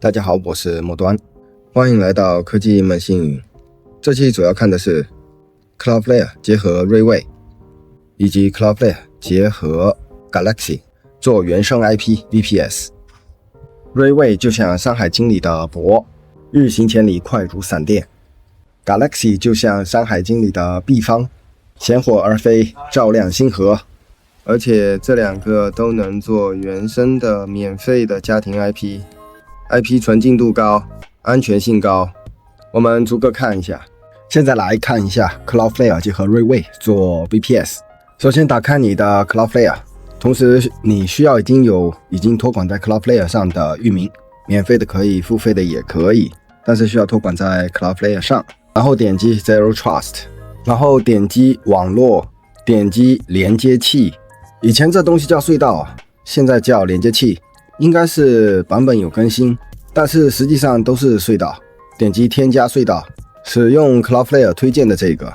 大家好，我是末端，欢迎来到科技慢星云。这期主要看的是 Cloudflare 结合 Rayway， 以及 Cloudflare 结合 Galaxy 做原生 IP VPS。Rayway 就像山海经里的博，日行千里，快如闪电。Galaxy 就像山海经里的毕方，闲火而飞，照亮星河。而且这两个都能做原生的免费的家庭 IP，IP 纯净度高，安全性高。我们逐个看一下。现在来看一下 Cloudflare 结合 Rayway 做 VPS。首先打开你的 Cloudflare， 同时你需要已经托管在 Cloudflare 上的域名，免费的可以，付费的也可以，但是需要托管在 Cloudflare 上。然后点击 Zero Trust， 然后点击网络，点击连接器。以前这东西叫隧道，现在叫连接器，应该是版本有更新，但是实际上都是隧道。点击添加隧道，使用 Cloudflare 推荐的这个，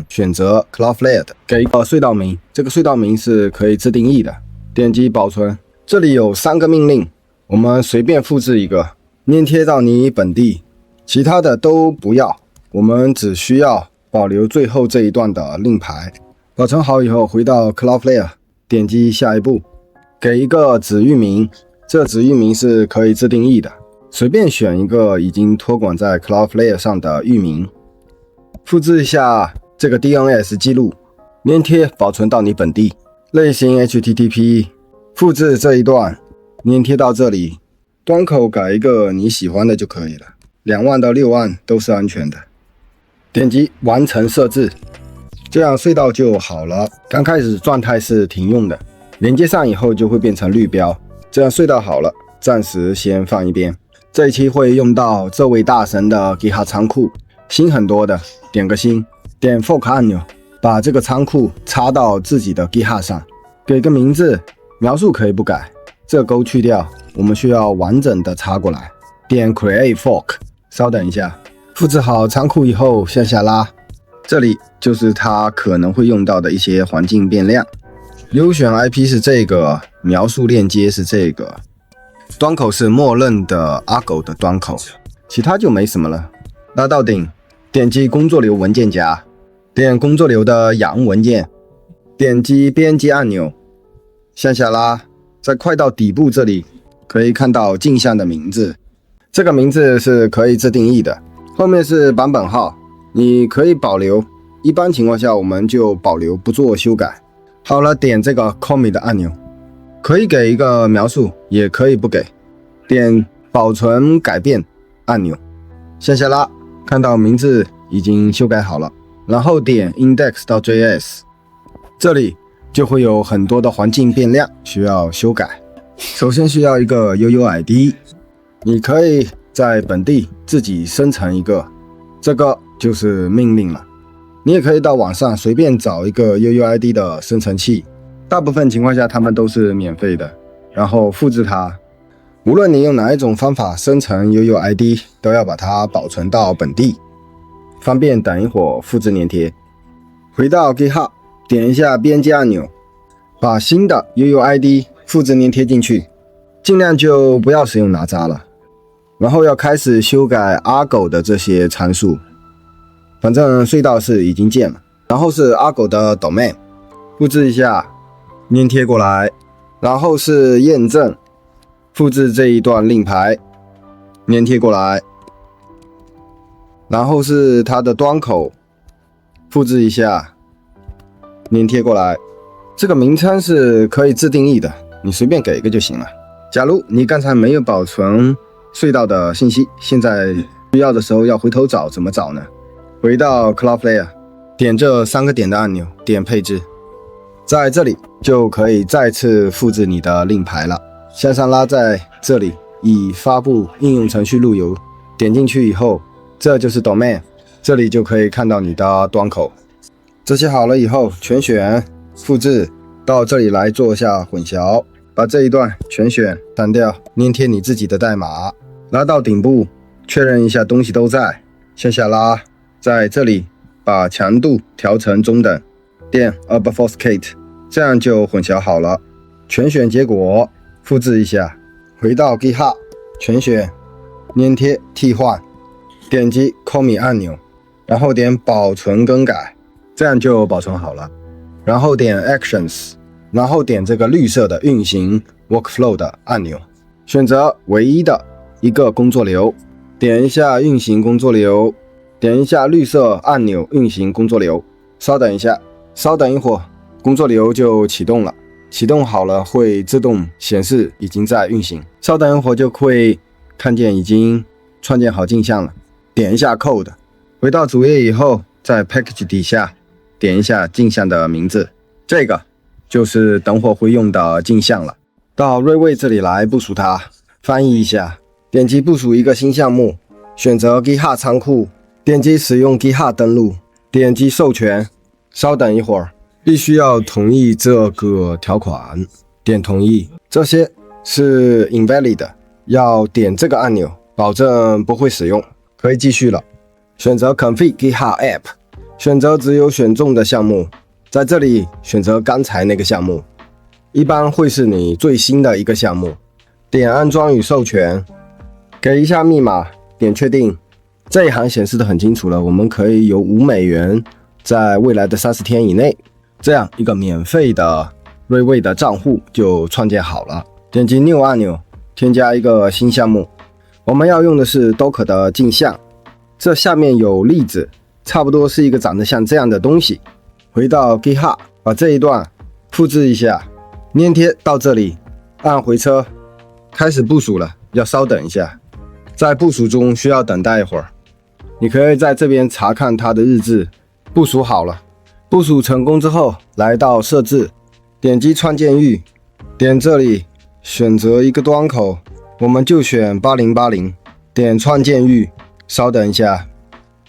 选择 Cloudflare 的，给一个隧道名，这个隧道名是可以自定义的。点击保存，这里有3个命令，我们随便复制一个，粘贴到你本地，其他的都不要，我们只需要保留最后这一段的令牌。保存好以后，回到 Cloudflare。点击下一步，给一个子域名，这子域名是可以自定义的，随便选一个已经托管在 Cloudflare 上的域名，复制一下这个 DNS 记录，粘贴保存到你本地，类型 HTTP， 复制这一段，粘贴到这里，端口改一个你喜欢的就可以了，2万到6万都是安全的。点击完成设置。这样隧道就好了，刚开始状态是停用的，连接上以后就会变成绿标。这样隧道好了，暂时先放一边。这一期会用到这位大神的 GitHub 仓库，新很多的，点个新，点 fork 按钮，把这个仓库插到自己的 GitHub 上，给个名字，描述可以不改，这勾去掉，我们需要完整的插过来。点 create fork， 稍等一下，复制好仓库以后向下拉。这里就是它可能会用到的一些环境变量，优选 IP 是这个，描述链接是这个，端口是默认的 Argo 的端口，其他就没什么了。拉到顶，点击工作流文件夹，点工作流的洋文件，点击编辑按钮，向下拉，再快到底部这里，可以看到镜像的名字，这个名字是可以自定义的，后面是版本号。你可以保留，一般情况下我们就保留不做修改。好了，点这个 commit 的按钮，可以给一个描述，也可以不给。点保存改变按钮，向下拉，看到名字已经修改好了，然后点 index.js， 这里就会有很多的环境变量需要修改。首先需要一个 UUID， 你可以在本地自己生成一个，这个就是命令了。你也可以到网上随便找一个 UUID 的生成器，大部分情况下它们都是免费的，然后复制它。无论你用哪一种方法生成 UUID， 都要把它保存到本地，方便等一会儿复制粘贴。回到 GitHub， 点一下编辑按钮，把新的 UUID 复制粘贴进去，尽量就不要使用哪吒了。然后要开始修改 Argo 的这些参数，反正隧道是已经建了。然后是 Argo 的 domain， 复制一下，粘贴过来。然后是验证，复制这一段令牌，粘贴过来。然后是它的端口，复制一下，粘贴过来。这个名称是可以自定义的，你随便给一个就行了。假如你刚才没有保存隧道的信息，现在需要的时候要回头找，怎么找呢？回到 Cloudflare， 点这3个点的按钮，点配置，在这里就可以再次复制你的令牌了。向上拉，在这里已发布应用程序路由，点进去以后，这就是 domain， 这里就可以看到你的端口。这些好了以后，全选复制到这里来做一下混淆，把这一段全选删掉，粘贴你自己的代码。拉到顶部，确认一下东西都在，向下拉，在这里把强度调成中等，点 obfuscate， 这样就混淆好了。全选结果复制一下，回到 GitHub，全选粘贴替换，点击 Commit 按钮，然后点保存更改，这样就保存好了。然后点 Actions， 然后点这个绿色的运行 Workflow 的按钮，选择唯一的一个工作流，点一下运行工作流，点一下绿色按钮运行工作流，稍等一下，稍等一会儿，工作流就启动了。启动好了会自动显示已经在运行，稍等一会儿就会看见已经创建好镜像了。点一下 Code， 回到主页以后，在 Package 底下点一下镜像的名字，这个就是等会会用的镜像了。到瑞位这里来部署它，翻译一下，点击部署一个新项目，选择 GitHub 仓库，点击使用 GitHub 登录，点击授权，稍等一会儿。必须要同意这个条款，点同意。这些是 invalid 的，要点这个按钮，保证不会使用。可以继续了。选择 Config GitHub App， 选择只有选中的项目，在这里选择刚才那个项目，一般会是你最新的一个项目。点安装与授权，给一下密码，点确定。这一行显示的很清楚了，我们可以有$5，在未来的30天以内。这样一个免费的瑞位的账户就创建好了。点击 New 按钮，添加一个新项目。我们要用的是 Docker 的镜像，这下面有例子，差不多是一个长得像这样的东西。回到 GitHub， 把这一段复制一下，粘贴到这里，按回车，开始部署了，要稍等一下。在部署中需要等待一会儿，你可以在这边查看它的日志。部署好了。部署成功之后，来到设置，点击创建域，点这里选择一个端口，我们就选8080，点创建域，稍等一下，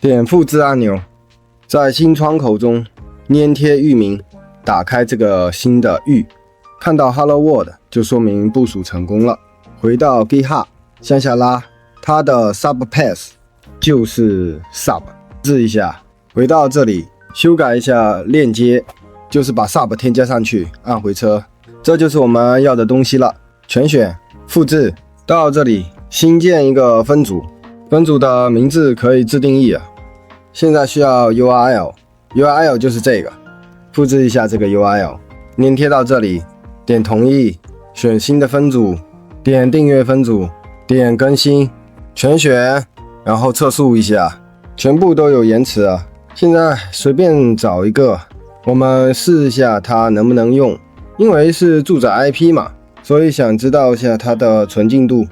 点复制按钮，在新窗口中粘贴域名，打开这个新的域，看到 Hello World 就说明部署成功了。回到 GitHub 向下拉，它的 subpath 就是 sub， 试一下，回到这里修改一下链接，就是把 sub 添加上去，按回车，这就是我们要的东西了。全选复制到这里，新建一个分组，分组的名字可以自定义啊。现在需要 URL 就是这个，复制一下这个 URL， 粘贴到这里，点同意，选新的分组，点订阅分组，点更新，全选，然后测速一下，全部都有延迟啊。现在随便找一个，我们试一下它能不能用。因为是住宅 IP 嘛，所以想知道一下它的纯净度。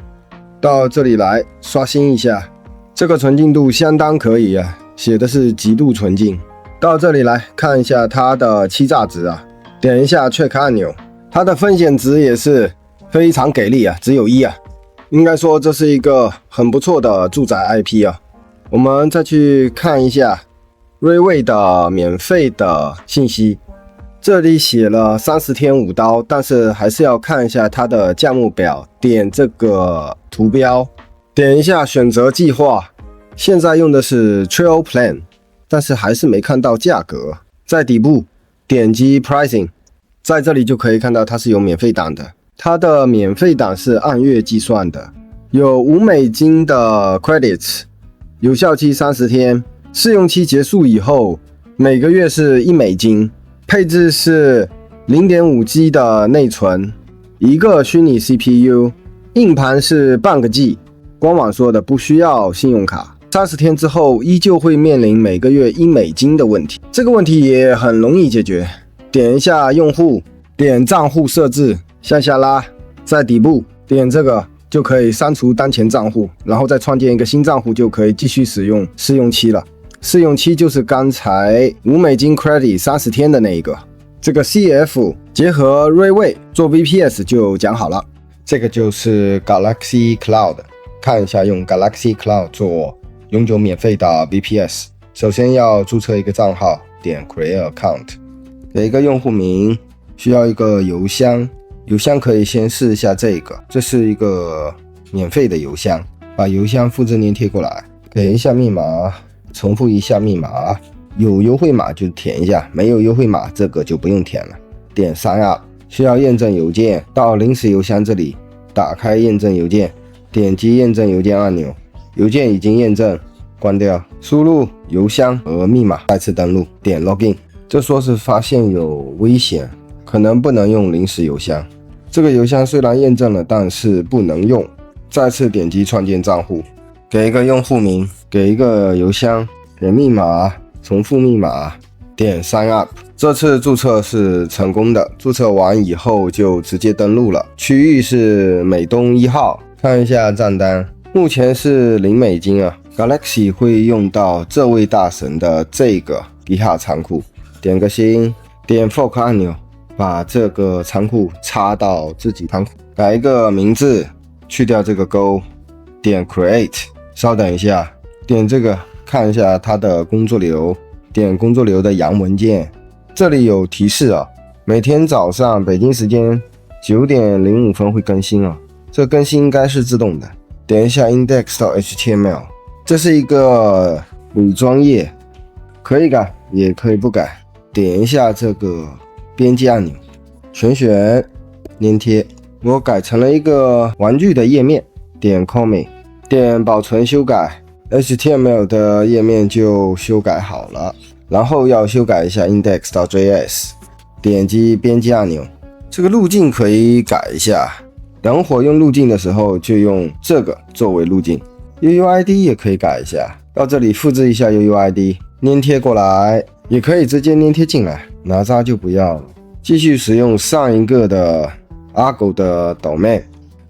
到这里来刷新一下，这个纯净度相当可以啊，写的是极度纯净。到这里来看一下它的欺诈值啊，点一下 check 按钮，它的风险值也是非常给力啊，只有1啊。应该说这是一个很不错的住宅 IP 啊。我们再去看一下瑞位的免费的信息，这里写了30天5刀，但是还是要看一下它的价目表，点这个图标，点一下选择计划，现在用的是 Trial Plan， 但是还是没看到价格。在底部点击 Pricing， 在这里就可以看到它是有免费档的，它的免费档是按月计算的，有$5的 Credits， 有效期30天。试用期结束以后，每个月是$1，配置是 0.5G 的内存，一个虚拟 CPU， 硬盘是半个 G， 官网说的不需要信用卡。30天之后依旧会面临每个月$1的问题，这个问题也很容易解决。点一下用户，点账户设置，向下拉，在底部点这个就可以删除当前账户，然后再创建一个新账户，就可以继续使用试用期了。试用期就是刚才$5 credit 30天的那一个，这个 CF 结合瑞位做 VPS 就讲好了。这个就是 Galaxy Cloud， 看一下用 Galaxy Cloud 做永久免费的 VPS。首先要注册一个账号，点 Create Account， 给一个用户名，需要一个邮箱，邮箱可以先试一下这个，这是一个免费的邮箱，把邮箱复制粘贴过来，给一下密码。重复一下密码，有优惠码就填一下，没有优惠码这个就不用填了。点Sign Up，需要验证邮件，到临时邮箱这里打开验证邮件，点击验证邮件按钮，邮件已经验证，关掉，输入邮箱和密码，再次登录，点 Login。这说是发现有危险，可能不能用临时邮箱。这个邮箱虽然验证了，但是不能用。再次点击创建账户，给一个用户名，给一个邮箱，给密码，重复密码，点 Sign Up。这次注册是成功的，注册完以后就直接登录了。区域是美东1号，看一下账单，目前是0美金啊。Galaxy 会用到这位大神的这个 GitHub 仓库，点个心，点 Fork 按钮，把这个仓库插到自己仓库，改一个名字，去掉这个勾，点 Create。稍等一下，点这个看一下它的工作流，点工作流的洋文件。这里有提示啊，每天早上北京时间9点05分会更新啊，这更新应该是自动的。点一下 index 到 HTML， 这是一个伪装页，可以改也可以不改。点一下这个编辑按钮，全选粘贴，我改成了一个玩具的页面，点 Commit， 点保存修改， HTML 的页面就修改好了。然后要修改一下 index 到 JS， 点击编辑按钮，这个路径可以改一下，等会用路径的时候就用这个作为路径。UUID 也可以改一下，到这里复制一下 UUID， 粘贴过来，也可以直接粘贴进来，哪吒就不要了。继续使用上一个的 Argo 的 domain，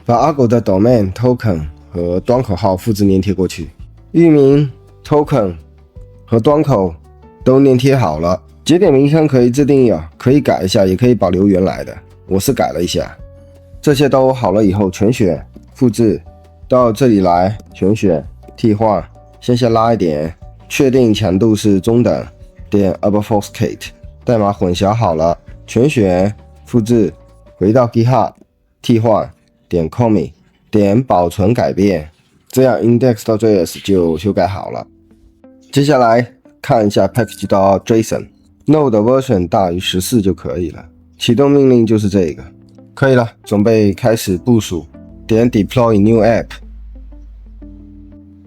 把 Argo 的 domain token 和端口号复制粘贴过去，域名 token 和端口都粘贴好了。节点名称可以自定义啊，可以改一下，也可以保留原来的，我是改了一下。这些都好了以后，全选复制到这里来，全选替换，向下拉一点，确定强度是中等，点 obfuscate， 代码混淆好了，全选复制回到 GitHub， 替换，点 commit， 点保存改变，这样 index 到 JS 就修改好了。接下来看一下 package.json， node version 大于14就可以了。启动命令就是这个，可以了，准备开始部署。点 deploy new app，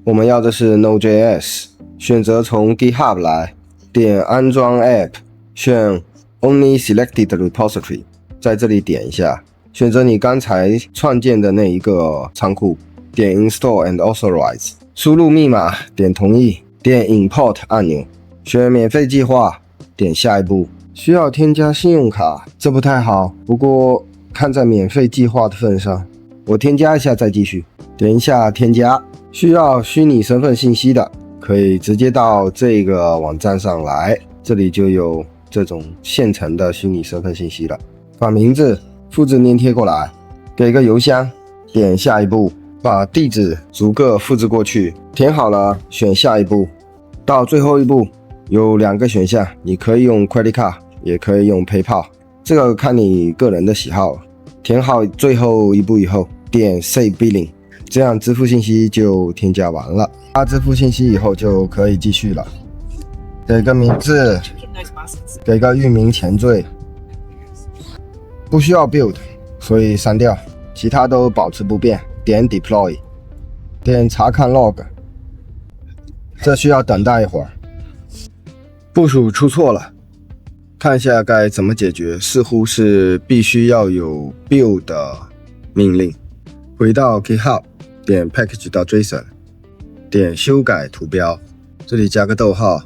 我们要的是 Node.js， 选择从 GitHub 来，点安装 app， 选 only selected repository， 在这里点一下，选择你刚才创建的那一个仓库，点 install and authorize， 输入密码，点同意，点 import 按钮，选免费计划，点下一步。需要添加信用卡，这不太好，不过看在免费计划的份上，我添加一下再继续。点一下添加，需要虚拟身份信息的，可以直接到这个网站上来，这里就有这种现成的虚拟身份信息了。把名字复制粘贴过来，给个邮箱，点下一步，把地址逐个复制过去，填好了选下一步。到最后一步有2个选项，你可以用 credit card， 也可以用 PayPal， 这个看你个人的喜好。填好最后一步以后，点 Save Billing， 这样支付信息就添加完了。发支付信息以后就可以继续了。给个名字，给个域名前缀，不需要 build， 所以删掉，其他都保持不变。点 Deploy， 点查看 log， 这需要等待一会儿。部署出错了，看一下该怎么解决，似乎是必须要有 build 的命令。回到 GitHub， 点 package.json， 点修改图标，这里加个逗号，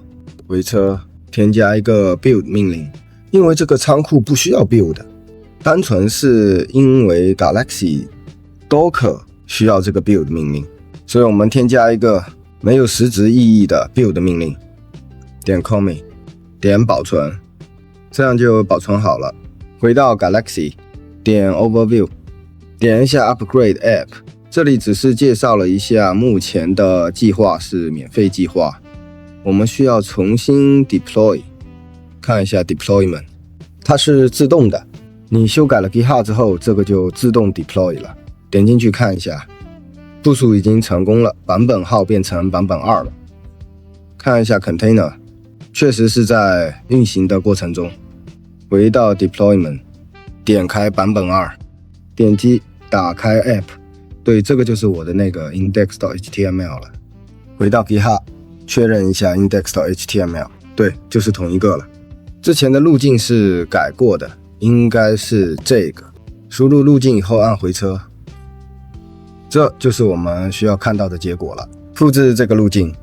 回车，添加一个 build 命令。因为这个仓库不需要 build， 单纯是因为 Galaxy Docker 需要这个 build 命令，所以我们添加一个没有实质意义的 build 命令。点 commit， 点保存，这样就保存好了。回到 Galaxy， 点 overview， 点一下 upgrade app， 这里只是介绍了一下目前的计划是免费计划，我们需要重新 deploy， 看一下 deployment， 它是自动的，你修改了 GitHub 之后，这个就自动 deploy 了。点进去看一下，部署已经成功了，版本号变成版本2了。看一下 container， 确实是在运行的过程中。回到 deployment， 点开版本2，点击打开 app，对，这个就是我的那个 index.html 了。回到 GitHub， 确认一下 index.html， 对，就是同一个了。之前的路径是改过的，应该是这个。输入路径以后按回车，这就是我们需要看到的结果了。复制这个路径，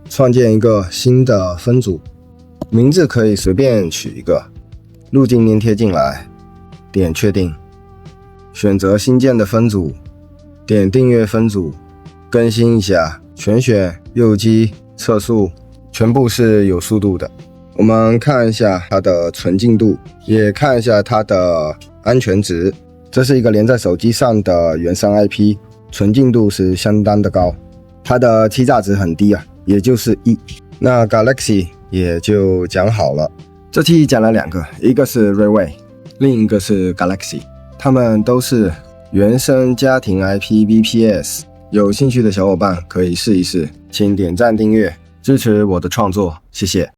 创建一个新的分组，名字可以随便取一个，路径粘贴进来，点确定，选择新建的分组，点订阅分组，更新一下，全选右击测速，全部是有速度的。我们看一下它的纯净度，也看一下它的安全值。这是一个连在手机上的原生 IP， 纯净度是相当的高，它的欺诈值很低啊，也就是1。那 Galaxy 也就讲好了。这期讲了2个，一个是 Rayway， 另一个是 Galaxy， 它们都是原生家庭 IP VPS， 有兴趣的小伙伴可以试一试，请点赞订阅支持我的创作，谢谢。